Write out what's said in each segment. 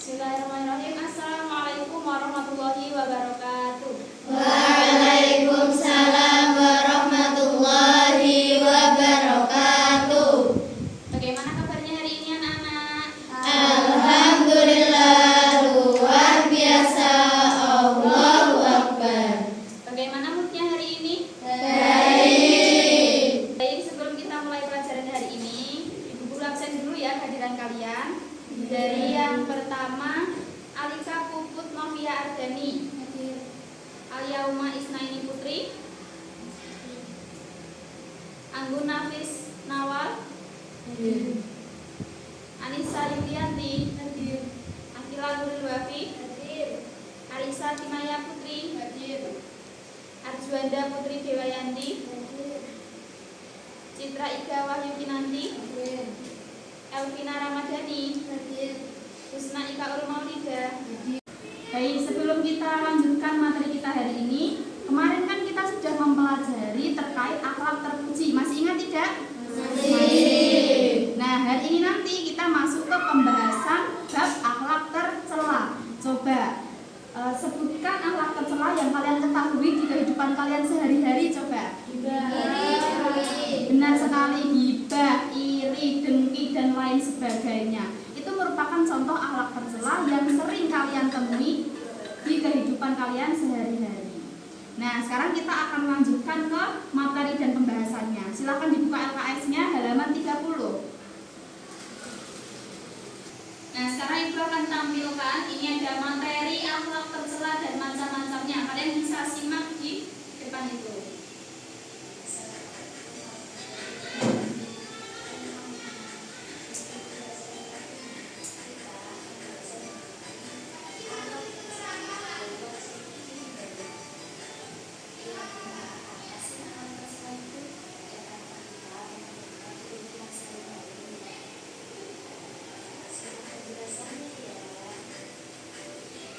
Bismillahirrahmanirrahim. Assalamualaikum warahmatullahi wabarakatuh. Waalaikumsalam warahmatullahi wabarakatuh. Bagaimana kabarnya hari ini anak-anak? Alhamdulillah, luar biasa. Allahu Akbar. Bagaimana moodnya hari ini? Baik. Baik, sebelum kita mulai pelajaran hari ini, Ibu Guru absen dulu ya kehadiran kalian. Dari yang pertama, Alika Puput Novia Ardani, Aliauma Isnaini Putri, Anggun Nafis Nawal, Anissa Yulianti, Akila Nuril Wafi, Arisa Timaya Putri, Arjuanda Putri Dewayanti, Citra Ika Wahyu Kinanti, Elvina Ramadhani, Husna Ika Ul Maulida. Baik, sebelum kita lanjutkan materi kita hari ini, kemarin kan kita sudah mempelajari terkait akhlak terpuji. Masih ingat tidak? Masih. Nah, hari ini nanti kita masuk ke pembahasan bab akhlak tercela. Coba sebutkan akhlak tercela yang kalian ketahui di kehidupan kalian sehari-hari. Coba. Benar sekali, gibah, iri, dengki, dan lain sebagainya. Itu merupakan contoh akhlak tercela yang sering kalian temui di kehidupan kalian sehari-hari. Nah, sekarang kita akan lanjutkan ke materi dan pembahasannya. Silakan dibuka LKS-nya halaman 30. Nah, sekarang Ibu akan tampilkan ini ada materi akhlak tercela dan macam-macamnya. Kalian bisa simak di depan itu.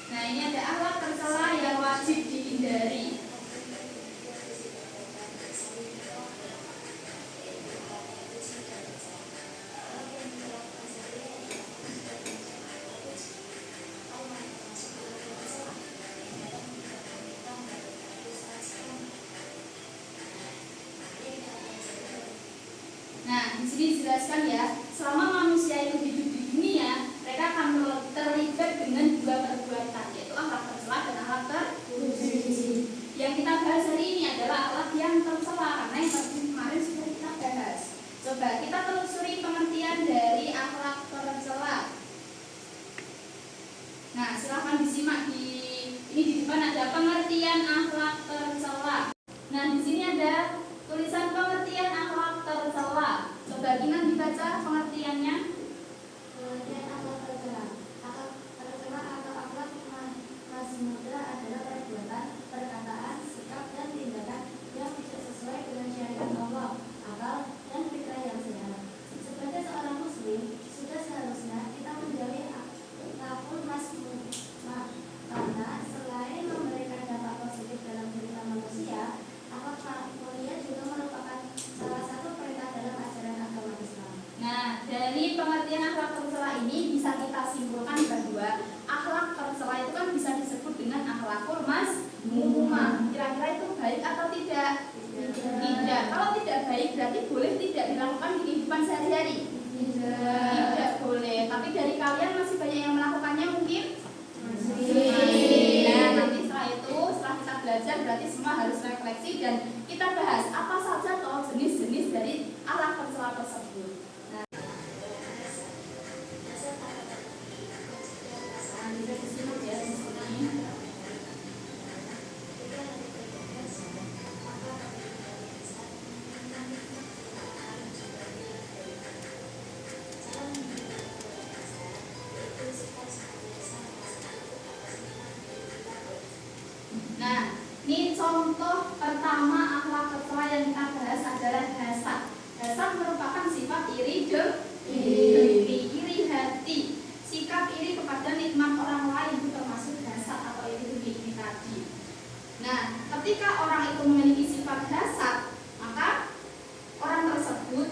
Nah, ini ada akhlak tercela yang wajib dihindari. Nah, di sini dijelaskan ya, selama manusia itu hidup di dunia, mereka akan terlibat dengan dua perbuatan, yaitu akhlak tercela dan akhlak terpuji. Yang kita bahas hari ini adalah akhlak yang tercela, karena yang kemarin sudah kita bahas. Coba kita telusuri pengertian dari akhlak tercela. Nah, silahkan disimak ini di depan ada pengertian akhlak tercela. Nah, di sini ada tulisan pengertian akhlak tercela. Coba Kinan dibaca pengertiannya. Pengertian akhlak tercela. Akhlak tercela atau akhlak mazmumah adalah perbuatan, perkataan, sikap, dan tindakan yang tidak sesuai dengan syariat Allah, akal, dan fitrah yang sehat. Sebagai seorang muslim, sudah seharusnya kita menjauhi akhlakul mazmumah, karena selain memberikan dampak positif dalam kehidupan manusia, akhlak mulia juga merupakan salah satu perintah dalam ajaran agama Islam. Nah, dari pengertian akhlak tercela ini bisa kita simpulkan bahwa akhlak tercela itu kan bisa disebut dengan akhlakul mazmumah. Kira-kira itu baik atau tidak? Tidak. Kalau tidak baik berarti boleh tidak dilakukan di kehidupan sehari-hari? Tidak boleh. Tapi dari kalian masih banyak yang melakukannya mungkin? Masih. Nah, nanti setelah itu, setelah kita belajar berarti semua harus refleksi dan kita bahas apa saja toh jenis-jenis dari akhlak tercela tersebut. Bisa disimak ya di sini. Nah, ini contoh pertama akhlak tercela yang kita bahas adalah hasad. Hasad merupakan sifat iri iri hati. Sikap iri kepada nikmat orang lain itu termasuk hasad atau iri tadi. Nah, ketika orang itu memiliki sifat hasad, maka orang tersebut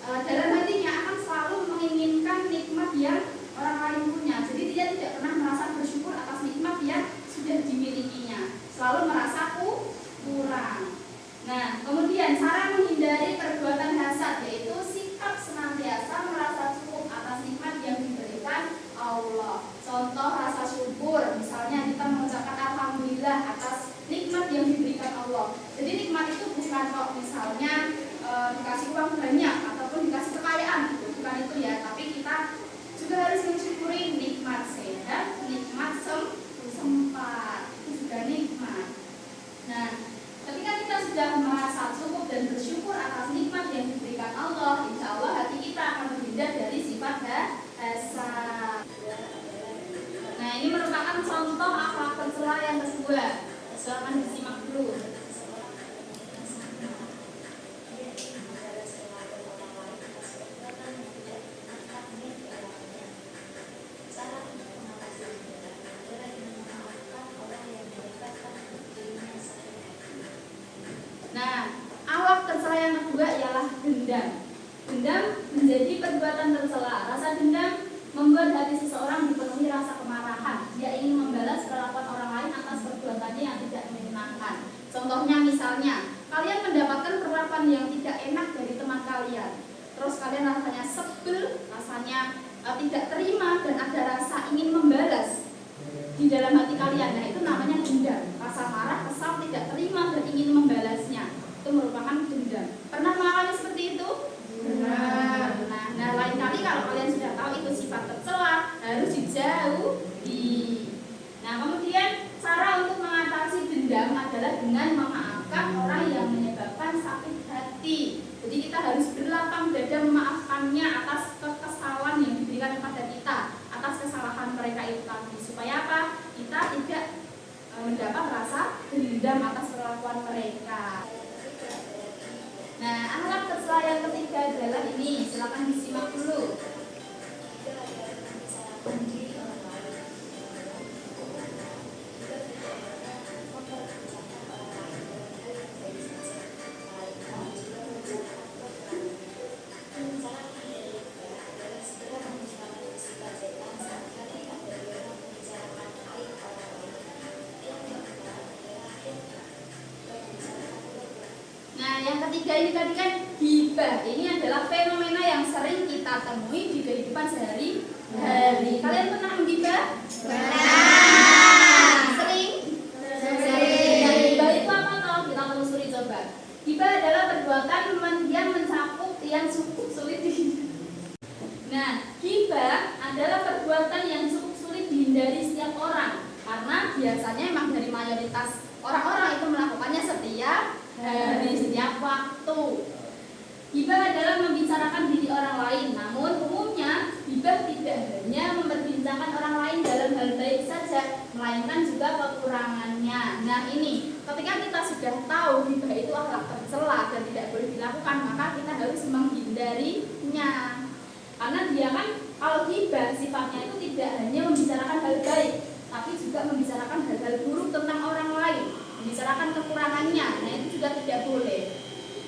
dalam hatinya akan selalu menginginkan nikmat yang orang lain punya. Jadi dia ini merupakan contoh akhlak tercela yang kedua. Silakan disimak dulu. Nah, akhlak tercela yang kedua ialah dendam. Dendam menjadi perbuatan tercela. Rasa dendam membuat hati seseorang dipenuhi rasa kemarahan. Dia ingin membalas perlakuan orang lain atas perbuatannya yang tidak menyenangkan. Contohnya misalnya, kalian mendapatkan perlakuan yang tidak enak dari teman kalian. Terus kalian rasanya sebel, rasanya tidak terima, dan ada rasa ingin membalas di dalam hati kalian. Nah, itu namanya dendam. Rasa marah, kesal, tidak terima, dan ingin membalasnya. Itu merupakan dendam. Pernah mengalami seperti itu? Benar. Nah, lain kali kalau kalian sudah tahu itu sifat tercela, harus dijauhi. Nah, kemudian cara untuk mengatasi dendam adalah dengan memaafkan orang yang menyebabkan sakit hati. Jadi kita harus berlapang dada memaafkannya atas kekesalan yang diberikan kepada kita, atas kesalahan mereka itu tadi. Supaya apa? Kita tidak mendapat rasa dendam atas perlakuan mereka. Nah, akhlak tercela yang ketiga adalah ini. Silakan disimak dulu. Nah, yang ketiga ini tadi kan ghibah. Ini adalah fenomena yang sering kita temui di kehidupan sehari-hari. Kalian pernah menggibah? Pernah. Sering? Sering. Yang ghibah itu apa kalau kita telusuri coba? Ghibah adalah perbuatan yang mencakup yang cukup sulit Nah, ghibah adalah perbuatan yang cukup sulit dihindari setiap orang, karena biasanya emang dari mayoritas orang-orang itu melakukannya setiap hari, setiap waktu. Ghibah adalah membicarakan diri orang lain, namun umumnya ghibah tidak hanya memperbincangkan orang lain dalam hal baik saja, melainkan juga kekurangannya. Nah, ini ketika kita sudah tahu ghibah itu akhlak tercela dan tidak boleh dilakukan, maka kita harus menghindarinya. Karena dia kan kalau ghibah sifatnya itu tidak hanya membicarakan hal baik, tapi juga membicarakan hal-hal buruk tentang orang lain, membicarakan kekurangannya. Nah, itu juga tidak boleh.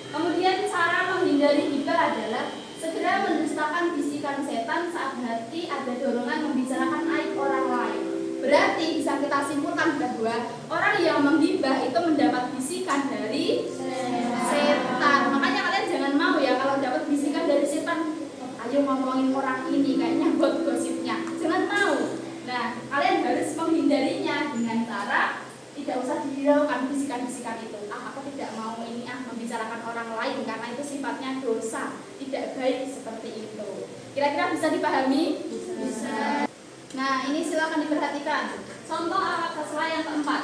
Kemudian cara menghindari ghibah adalah segera mendustakan bisikan setan saat hati ada dorongan membicarakan aib orang lain. Berarti bisa kita simpulkan bahwa orang yang menggibah itu mendapat bisikan dari setan. Makanya kalian jangan mau ya kalau dapat bisikan dari setan, ayo ngomongin orang ini kayaknya buat gosipnya. Jangan mau. Nah, kalian harus menghindarinya dengan cara tidak usah dihiraukan bisikan-bisikan itu. Aku tidak mau ini membicarakan orang lain karena itu sifatnya dosa, tidak baik seperti itu. Kira-kira bisa dipahami? Bisa. Nah, ini silakan diperhatikan. Contoh akhlak tercela yang keempat.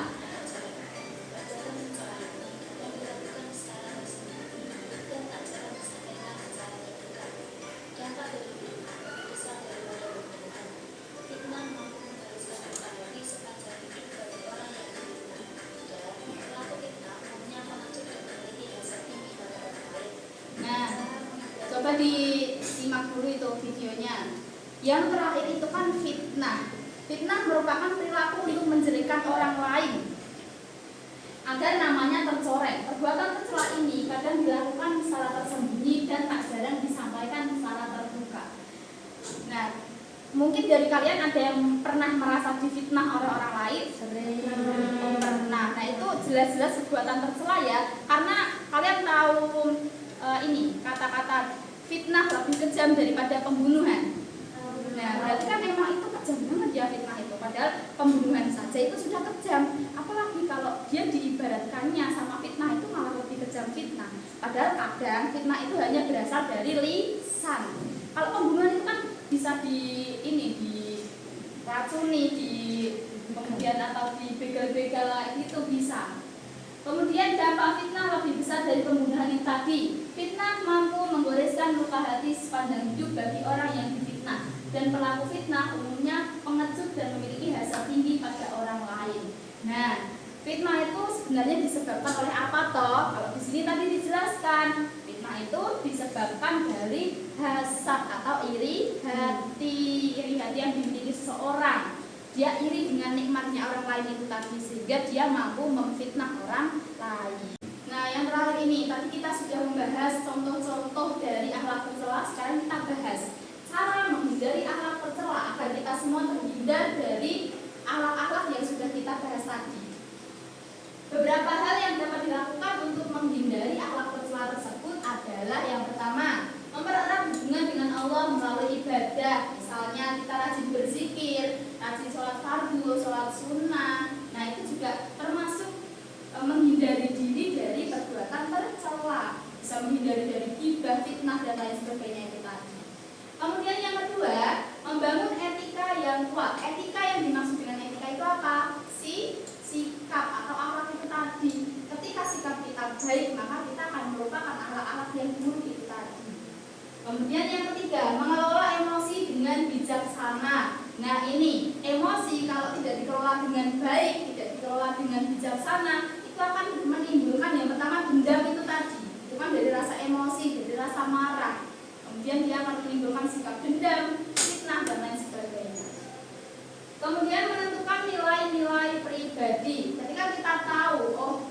Coba disimak dulu itu videonya. Yang terakhir itu kan fitnah. Fitnah merupakan perilaku untuk menjelekkan orang lain agar namanya tercoreng. Perbuatan tercela ini kadang dilakukan secara tersembunyi dan tak jarang disampaikan secara terbuka. Nah, mungkin dari kalian ada yang pernah merasa difitnah oleh orang lain? Pernah. Nah, itu jelas-jelas perbuatan tercela ya, karena kalian tahu ini kata-kata fitnah lebih kejam daripada pembunuhan. Nah, berarti kan memang itu kejam banget ya fitnah itu. Padahal pembunuhan saja itu sudah kejam. Apalagi kalau dia diibaratkannya sama fitnah itu malah lebih kejam fitnah. Padahal kadang fitnah itu hanya berasal dari lisan. Kalau pembunuhan itu kan bisa diracuni, kemudian atau dibegal-begal itu bisa. Kemudian dampak fitnah lebih besar dari pembunuhan yang tadi. Fitnah mampu menggoreskan luka hati sepanjang hidup bagi orang yang difitnah. Dan pelaku fitnah umumnya pengecut dan memiliki hasrat sebenarnya disebabkan oleh apa toh? Kalau di sini tadi dijelaskan, fitnah itu disebabkan dari hasad atau iri hati. Iri hati yang dimiliki seseorang. Dia iri dengan nikmatnya orang lain itu tadi, sehingga dia mampu memfitnah orang lain. Nah, yang terakhir ini, tadi kita sudah membahas contoh-contoh dari akhlak tercela. Sekarang kita bahas cara menghindari akhlak tercela agar kita semua terhindar dari akhlak-akhlak yang sudah kita bahas tadi. Beberapa hal yang dapat dilakukan untuk menghindari akhlak tercela tersebut adalah yang pertama, mempererat hubungan dengan Allah melalui ibadah. Misalnya kita rajin berzikir, rajin sholat fardu, sholat sunnah. Nah, itu juga termasuk menghindari diri dari perbuatan tercela, bisa menghindari dari ghibah, fitnah dan lain sebagainya itu tadi. Kemudian yang kedua, membangun etika yang kuat. Etika yang dimaksud dengan etika itu apa? Sikap atau akhlak itu tadi. Ketika sikap kita baik, maka kita akan merupakan akhlak-akhlak yang buruk itu tadi. Kemudian yang ketiga, mengelola emosi dengan bijaksana. Nah, ini emosi kalau tidak dikelola dengan baik, tidak dikelola dengan bijaksana, itu akan menimbulkan yang pertama dendam itu tadi. Itu kan dari rasa emosi, dari rasa marah. Kemudian dia akan menimbulkan sikap dendam, fitnah dan lain sebagainya. Kemudian menentukan nilai-nilai pribadi. Ketika kita tahu,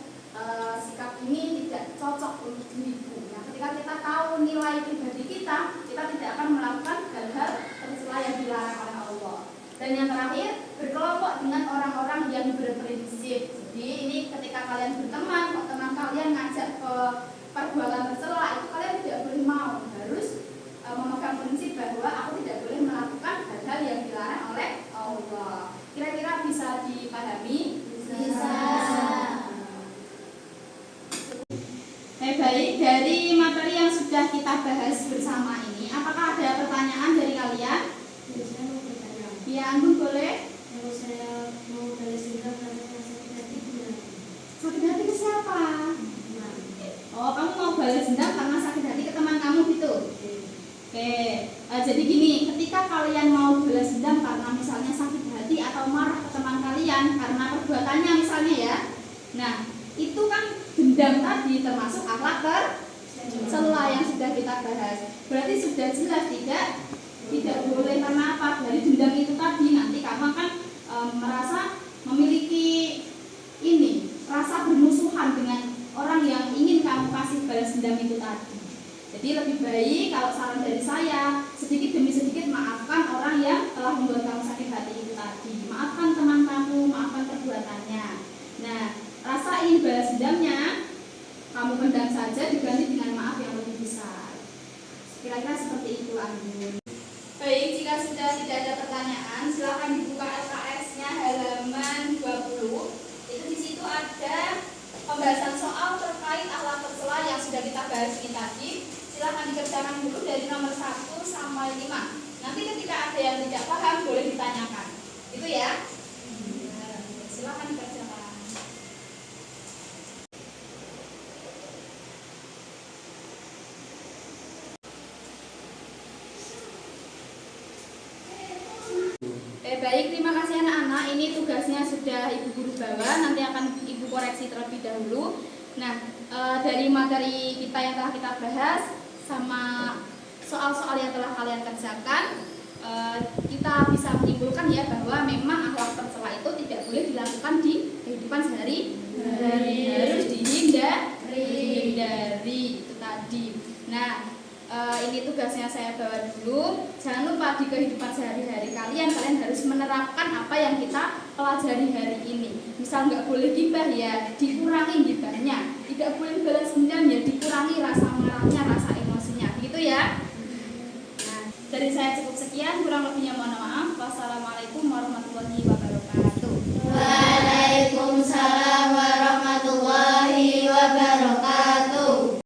sikap ini tidak cocok untuk diriku. Nah, ketika kita tahu nilai pribadi kita tidak akan melakukan hal-hal tercela yang dilarang oleh Allah. Dan yang terakhir, berkelompok dengan orang-orang yang berprinsip. Jadi ini ketika kalian berteman, kalau teman kalian ngajak ke perbuatan tercela, itu kalian tidak boleh mau, harus memegang prinsip bahwa aku tidak boleh melakukan hal-hal yang dilarang oleh Allah. Kira-kira bisa dipahami? Bisa. Baik, dari materi yang sudah kita bahas bersama ini, apakah ada pertanyaan dari kalian? Saya mau bertanya. Ya, Anggun boleh. Kalau saya mau balas dendam karena saya sakit hati, gimana? Sakit hati ke siapa? Nah, Oh, kamu mau balas dendam karena sakit hati ke teman kamu gitu? Oke, jadi gini, ketika kalian mau balas dendam karena misalnya sakit hati atau marah ke teman kalian karena perbuatannya misalnya ya, nah itu kan dendam tadi termasuk akhlak tercela yang sudah kita bahas. Berarti sudah jelas tidak boleh, karena apa? Dari dendam itu tadi nanti kamu akan merasa memiliki rasa bermusuhan dengan orang yang ingin kamu kasih balas dendam itu tadi. Jadi lebih baik kalau saran dari saya, sedikit demi sedikit maafkan orang yang telah membuat kamu sakit hati itu tadi. Maafkan teman kamu, maafkan perbuatannya. Nah, rasa ingin balas dendamnya kamu pendam saja, diganti dengan maaf yang lebih besar. Kira-kira seperti itu, Anggun. Baik, jika sudah tidak ada pertanyaan, silakan dibuka LKS-nya halaman 20. Itu di situ ada pembahasan soal terkait akhlak tercela yang sudah kita bahas ini tadi. Silakan dikerjakan dulu dari nomor 1 sampai 5. Nanti ketika ada yang tidak paham boleh ditanyakan. Itu ya. Silakan dikerjakan. Baik, terima kasih anak-anak. Ini tugasnya sudah Ibu Guru bawa, nanti akan Ibu koreksi terlebih dahulu. Nah, dari materi kita yang telah kita bahas sama soal-soal yang telah kalian kerjakan, kita bisa menyimpulkan ya bahwa memang akhlak tercela itu tidak boleh dilakukan di kehidupan sehari-hari, harus dihindari itu tadi. Nah, ini tugasnya saya bawa dulu. Jangan lupa di kehidupan sehari-hari kalian harus menerapkan apa yang kita pelajari hari ini. Misal nggak boleh ghibah ya, dikurangi ghibahnya. Tidak boleh balas dendam ya, dikurangi rasa marahnya, rasa emosinya. Begitu ya. Nah, dari saya cukup sekian, kurang lebihnya mohon maaf. Wassalamualaikum warahmatullahi wabarakatuh.